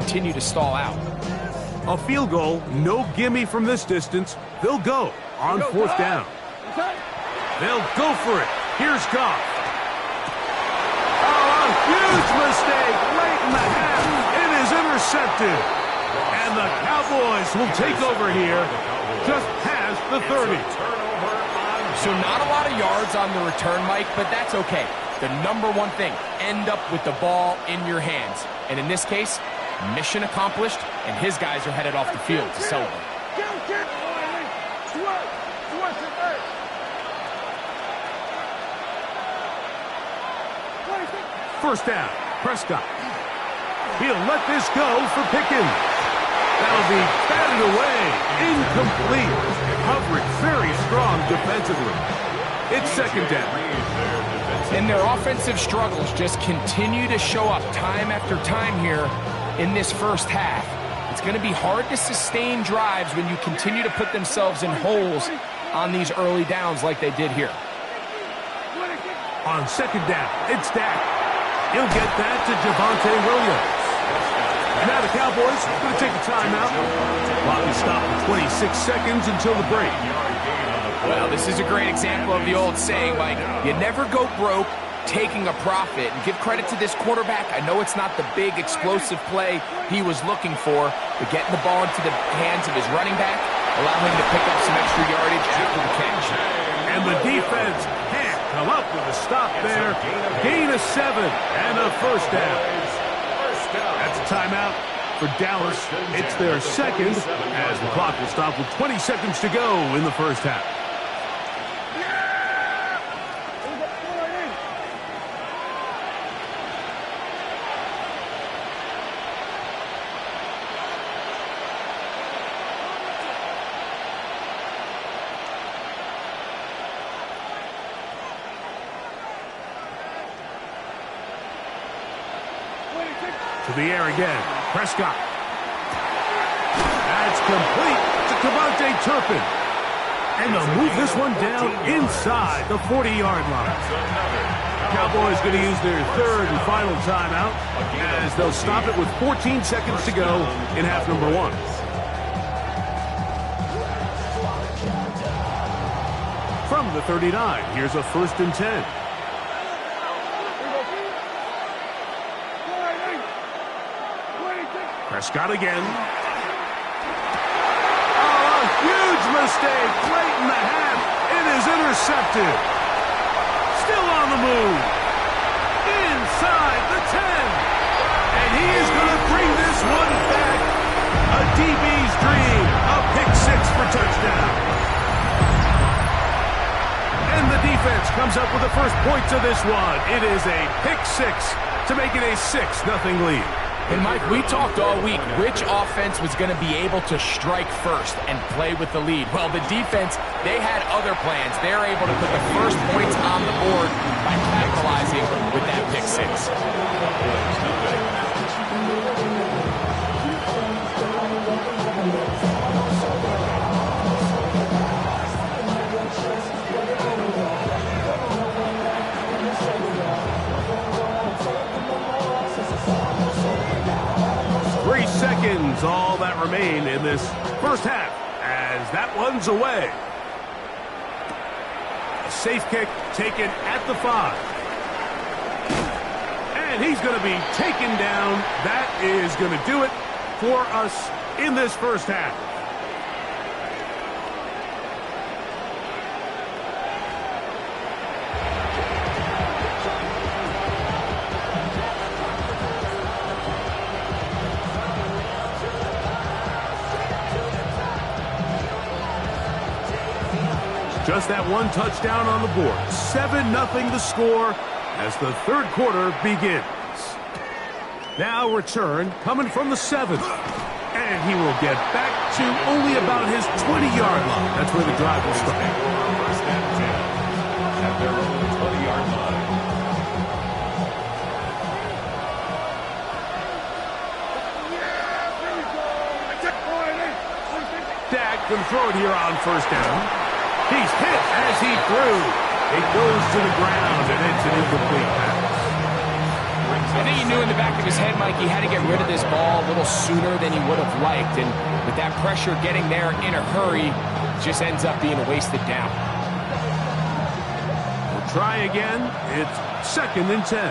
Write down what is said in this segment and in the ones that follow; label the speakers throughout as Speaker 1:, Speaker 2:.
Speaker 1: continue to stall out.
Speaker 2: A field goal, no gimme from this distance. They'll go on fourth down. They'll go for it. Here's Goff. Oh, a huge mistake late in the half. It is intercepted. And the Cowboys will take over here just past the 30.
Speaker 1: So not a lot of yards on the return, Mike, but that's okay. The number one thing, end up with the ball in your hands. And in this case, mission accomplished, and his guys are headed off the field to celebrate.
Speaker 2: First down, Prescott. He'll let this go for Pickens. That'll be batted away. Incomplete. Coverage very strong defensively. It's second down.
Speaker 1: And their offensive struggles just continue to show up time after time here in this first half. It's going to be hard to sustain drives when you continue to put themselves in holes on these early downs like they did here.
Speaker 2: On second down, it's Dak. He'll get that to Javonte Williams. Now the Cowboys are going to take a timeout. Clock is stopped for 26 seconds until the break.
Speaker 1: Well, this is a great example of the old saying, Mike, you never go broke taking a profit. And give credit to this quarterback. I know it's not the big explosive play he was looking for, but getting the ball into the hands of his running back, allow him to pick up some extra yardage after the catch.
Speaker 2: And the defense can't come up with a stop there. Gain of 7 and a first down. That's a timeout for Dallas. It's their second as the clock will stop with 20 seconds to go in the first half. To the air again. Prescott. That's complete to Devontae Turpin. And they'll move this one down inside the 40-yard line. Cowboys going to use their third and final timeout as they'll stop it with 14 seconds to go in half number 1. From the 39, here's a 1st and 10. Prescott again. Oh, a huge mistake late in the half. It is intercepted. Still on the move. Inside the 10. And he is going to bring this one back. A DB's dream. A pick 6 for touchdown. And the defense comes up with the first points of this one. It is a pick 6 to make it a 6-0 lead.
Speaker 1: And, Mike, we talked all week which offense was going to be able to strike first and play with the lead. Well, the defense, they had other plans. They're able to put the first points on the board by capitalizing with that pick 6.
Speaker 2: Seconds, all that remain in this first half as that one's away. A safe kick taken at the 5. And he's going to be taken down. That is going to do it for us in this first half. Just that one touchdown on the board. 7-0 the score as the third quarter begins. Now return coming from the 7th. And he will get back to only about his 20-yard line. That's where the drive will start. At their own 20-yard line. Dak can throw it here on first down. He's hit as he threw. It goes to the ground, and it's an incomplete pass.
Speaker 1: And think he knew in the back of his head, Mike, he had to get rid of this ball a little sooner than he would have liked. And with that pressure getting there in a hurry, it just ends up being a wasted down.
Speaker 2: We'll try again. It's 2nd and 10.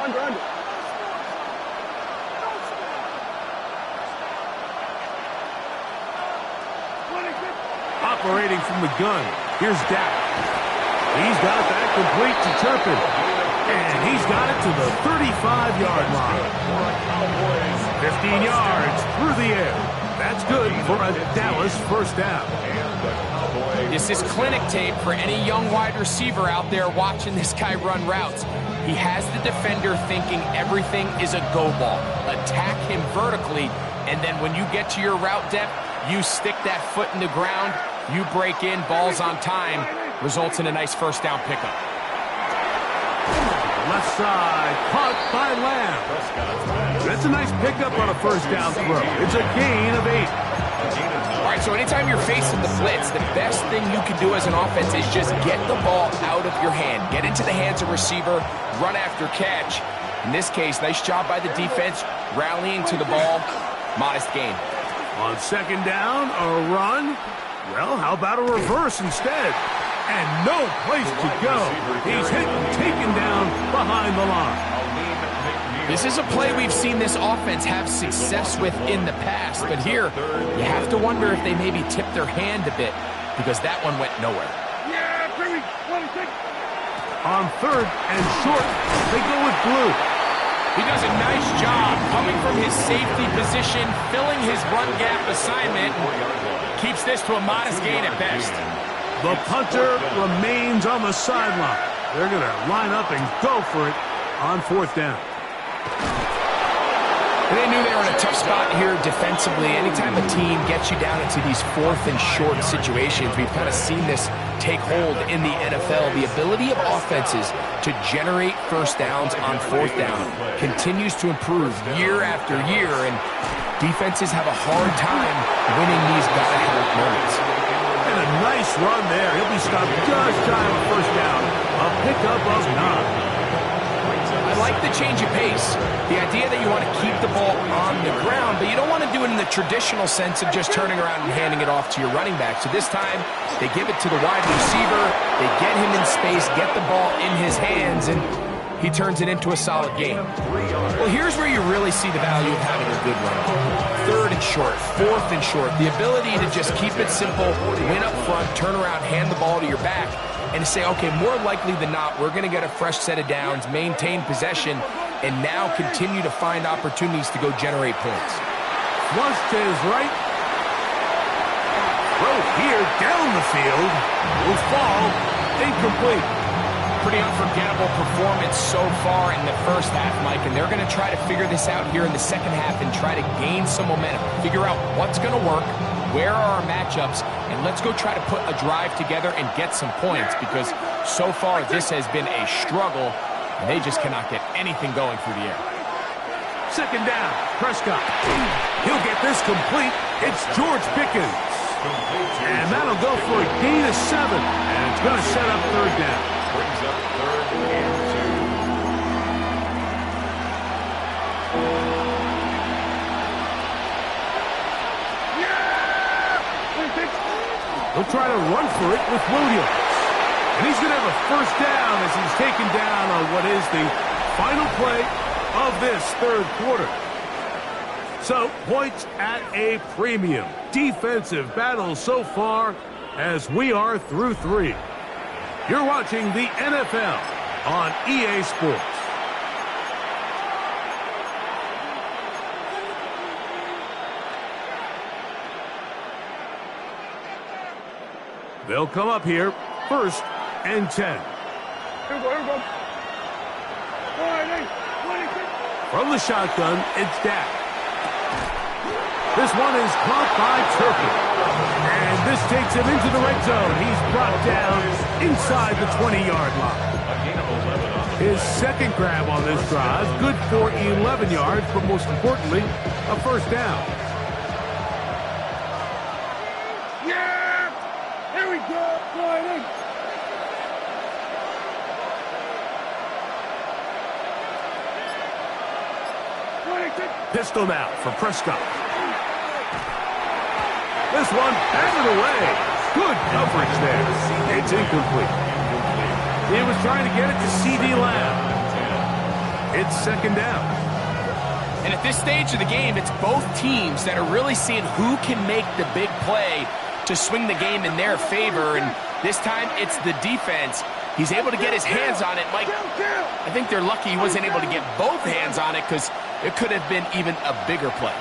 Speaker 3: Under.
Speaker 2: Operating from the gun, here's Dak. He's got that complete to Turpin. And he's got it to the 35-yard line. 15 yards through the air. That's good for a Dallas first down.
Speaker 1: This is clinic tape for any young wide receiver out there watching this guy run routes. He has the defender thinking everything is a go ball. Attack him vertically, and then when you get to your route depth, you stick that foot in the ground, you break in, ball's on time, results in a nice first down pickup.
Speaker 2: Left side, caught by Lamb. That's a nice pickup on a first down throw. It's a gain of 8.
Speaker 1: All right, so anytime you're facing the blitz, the best thing you can do as an offense is just get the ball out of your hand. Get into the hands of receiver, run after catch. In this case, nice job by the defense, rallying to the ball. Modest gain.
Speaker 2: On 2nd down, a run. Well, how about a reverse instead? And no place to go. He's hit and taken down behind the line.
Speaker 1: This is a play we've seen this offense have success with in the past, but here you have to wonder if they maybe tipped their hand a bit because that one went nowhere.
Speaker 2: On 3rd and short, they go with Blue.
Speaker 1: He does a nice job coming from his safety position, filling his run gap assignment, keeps this to a modest gain at best.
Speaker 2: The punter remains on the sideline. They're going to line up and go for it on 4th down.
Speaker 1: They knew they were in a tough spot here defensively. Anytime a team gets you down into these 4th and short situations, we've kind of seen this take hold in the NFL. The ability of offenses to generate first downs on 4th down continues to improve year after year, and defenses have a hard time winning these gotta-have moments.
Speaker 2: And a nice run there. He'll be stopped just shy of first down. A pickup of 9.
Speaker 1: I like the change of pace. The idea that you want to keep the ball on the ground, but you don't want to do it in the traditional sense of just turning around and handing it off to your running back. So this time, they give it to the wide receiver, they get him in space, get the ball in his hands, and he turns it into a solid game. Well, here's where you really see the value of having a good run. 3rd and short, 4th and short. The ability to just keep it simple, win up front, turn around, hand the ball to your back, and to say, okay, more likely than not, we're going to get a fresh set of downs, maintain possession, and now continue to find opportunities to go generate points.
Speaker 2: Flush to his right. Throw here down the field. Will fall. Incomplete.
Speaker 1: Pretty unforgettable performance so far in the first half, Mike, and they're going to try to figure this out here in the second half and try to gain some momentum, figure out what's going to work, where are our matchups, and let's go try to put a drive together and get some points, because so far this has been a struggle, and they just cannot get anything going through the air.
Speaker 2: 2nd down, Prescott. He'll get this complete. It's George Pickens. And that'll go for a gain of 7, and it's going to set up 3rd down.
Speaker 4: Brings up 3rd and
Speaker 2: 2. He'll try to run for it with Williams. And he's going to have a first down as he's taken down on what is the final play of this 3rd quarter. So, points at a premium. Defensive battle so far as we are through 3. You're watching the NFL on EA Sports. They'll come up here, 1st and 10.
Speaker 3: Here we go.
Speaker 2: From the shotgun, it's Dak. This one is caught by Turpin. And this takes him into the red zone. He's brought down inside the 20-yard line. His 2nd grab on this drive, good for 11 yards, but most importantly, a first down. Pistol now for Prescott. This one batted away. Good coverage there. It's incomplete. He was trying to get it to C.D. Lamb. It's second down.
Speaker 1: And at this stage of the game, it's both teams that are really seeing who can make the big play to swing the game in their favor. And this time, it's the defense. He's able to get his hands on it. Mike, I think they're lucky he wasn't able to get both hands on it because it could have been even a bigger play.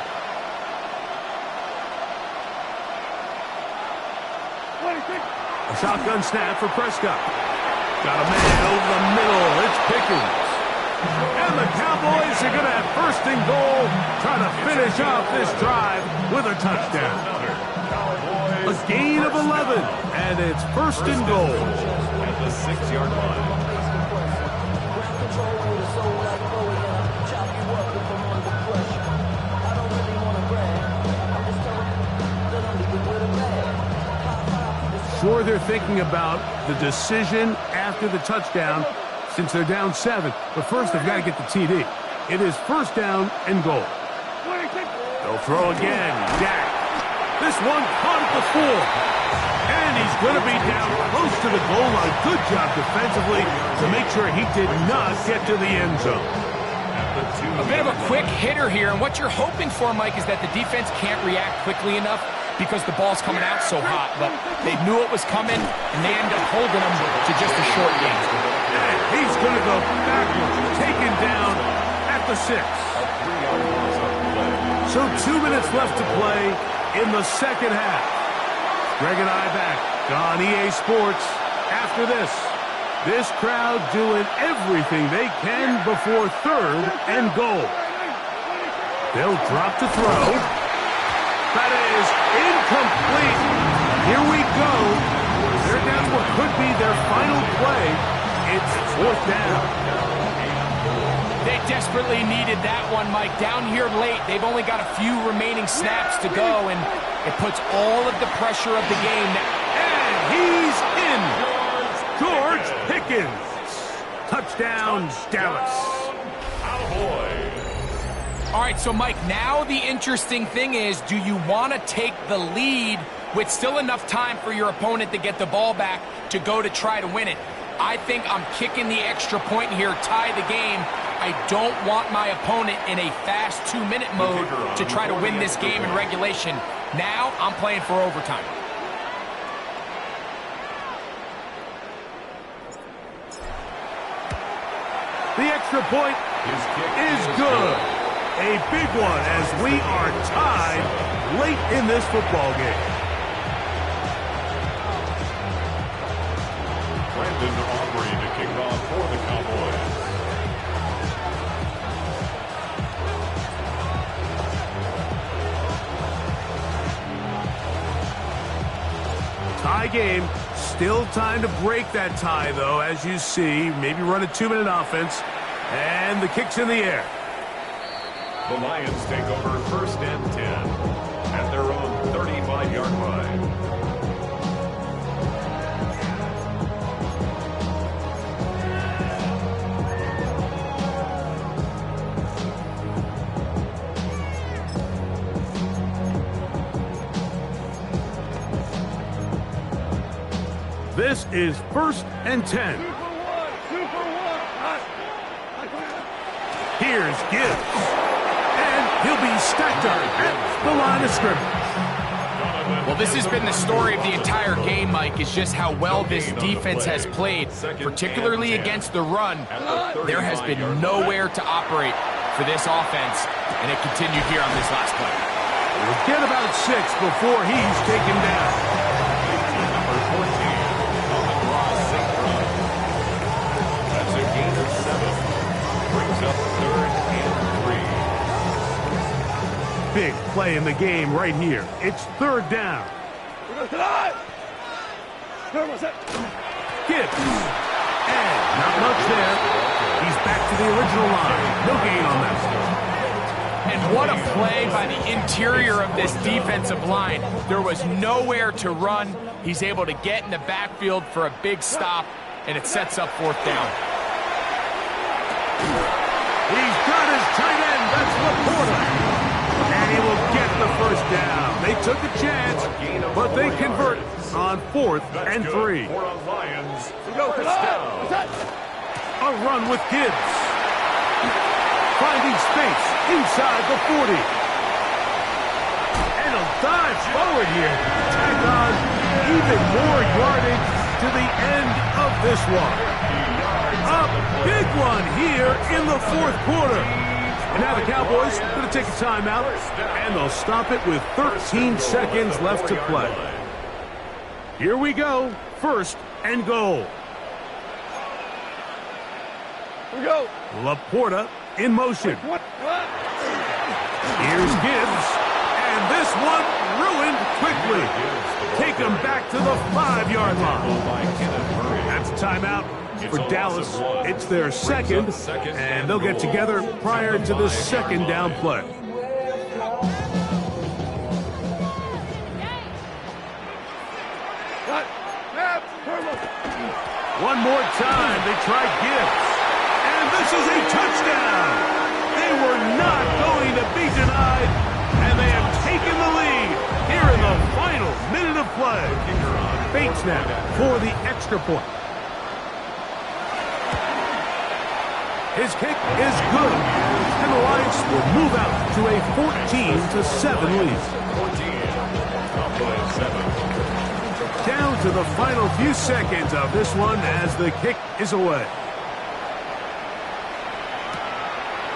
Speaker 2: A shotgun snap for Prescott. Got a man over the middle. It's Pickens. And the Cowboys are going to have first and goal, trying to finish off this drive with a touchdown. A gain of 11, and it's first and goal.
Speaker 4: At the 6-yard line.
Speaker 2: Sure, they're thinking about the decision after the touchdown since they're down 7. But first, they've got to get the TD. It is first down and goal. They'll throw again. Dak. This one caught at the 4. And he's going to be down close to the goal line. Good job defensively to make sure he did not get to the end zone.
Speaker 1: A bit of a quick hitter here, and what you're hoping for, Mike, is that the defense can't react quickly enough because the ball's coming out so hot. But they knew it was coming, and they end up holding them to just a short game.
Speaker 2: And he's going to go backwards, taken down at the 6. So 2 minutes left to play in the second half. Greg and I back on EA Sports after this. This crowd doing everything they can before third and goal. They'll drop to throw. That is incomplete. Here we go. They're down to what could be their final play. It's fourth down.
Speaker 1: They desperately needed that one, Mike. Down here late, they've only got a few remaining snaps to go, and it puts all of the pressure of the game.
Speaker 2: And he's in. George Pickens. Touchdown, Dallas.
Speaker 1: All right, so Mike, now the interesting thing is, do you want to take the lead with still enough time for your opponent to get the ball back to go to try to win it? I think I'm kicking the extra point here, tie the game. I don't want my opponent in a fast 2-minute mode to try to win this game in regulation. Now I'm playing for overtime.
Speaker 2: The extra point is good. A big one as we are tied late in this football game.
Speaker 4: Brandon Aubrey to kick off for the Cowboys.
Speaker 2: Tie game. Still time to break that tie, though, as you see. Maybe run a 2-minute offense. And the kick's in the air.
Speaker 4: The Lions take over first and 10 at their own 35-yard line.
Speaker 2: This is first and 10. Here's Gibbs. And he'll be stacked up at the line of scrimmage.
Speaker 1: Well, this has been the story of the entire game, Mike, is just how well this defense has played, particularly against the run. There has been nowhere to operate for this offense, and it continued here on this last play.
Speaker 2: We'll get about 6 before he's taken down.
Speaker 4: Number 14 on the draw, St. Run. That's a gain of 7. Brings up third and 3.
Speaker 2: Big play in the game right here. It's third down. Gibbs. And not much there. He's back to the original line. No gain on that.
Speaker 1: And what a play by the interior of this defensive line. There was nowhere to run. He's able to get in the backfield for a big stop, and it sets up fourth down.
Speaker 2: He's got his tight end. That's Laporte. Laporta. And he will get the first down. They took a chance, but they convert on 4th and 3.
Speaker 4: For a Lions
Speaker 3: Go,
Speaker 4: first down.
Speaker 2: A run with Gibbs. Finding space inside the 40. And a dive forward here. Tack on even more yardage to the end of this one. A big one here in the 4th quarter. And now the Cowboys are going to take a timeout, and they'll stop it with 13 seconds left to play. Here we go. 1st and goal.
Speaker 3: Here we go.
Speaker 2: Laporta in motion.
Speaker 3: What?
Speaker 2: Here's Gibbs. And this one ruined quickly. Take them back to the 5-yard line. That's a timeout for Dallas. It's their second, and they'll get together prior to the 2nd down play.
Speaker 3: Cut. Snap. Turbo.
Speaker 2: One more time, they try Gibbs. And this is a touchdown. They were not going to be denied, and they have taken the lead here in the final minute of play. Bates now for the extra point. His kick is good, and the Lions will move out to a 14-7 lead. Down to the final few seconds of this one as the kick is away.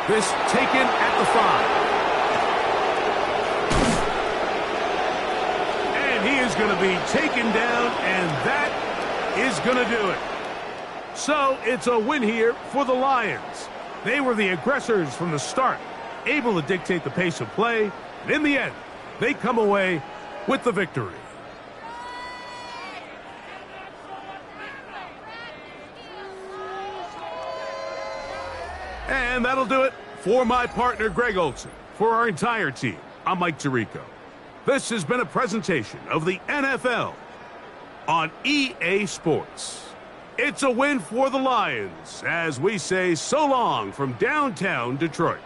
Speaker 2: This taken at the 5. And he is going to be taken down, and that is going to do it. So it's a win here for the Lions. They were the aggressors from the start, able to dictate the pace of play, and in the end, they come away with the victory. And that'll do it for my partner, Greg Olson. For our entire team, I'm Mike Tirico. This has been a presentation of the NFL on EA Sports. It's a win for the Lions as we say so long from downtown Detroit.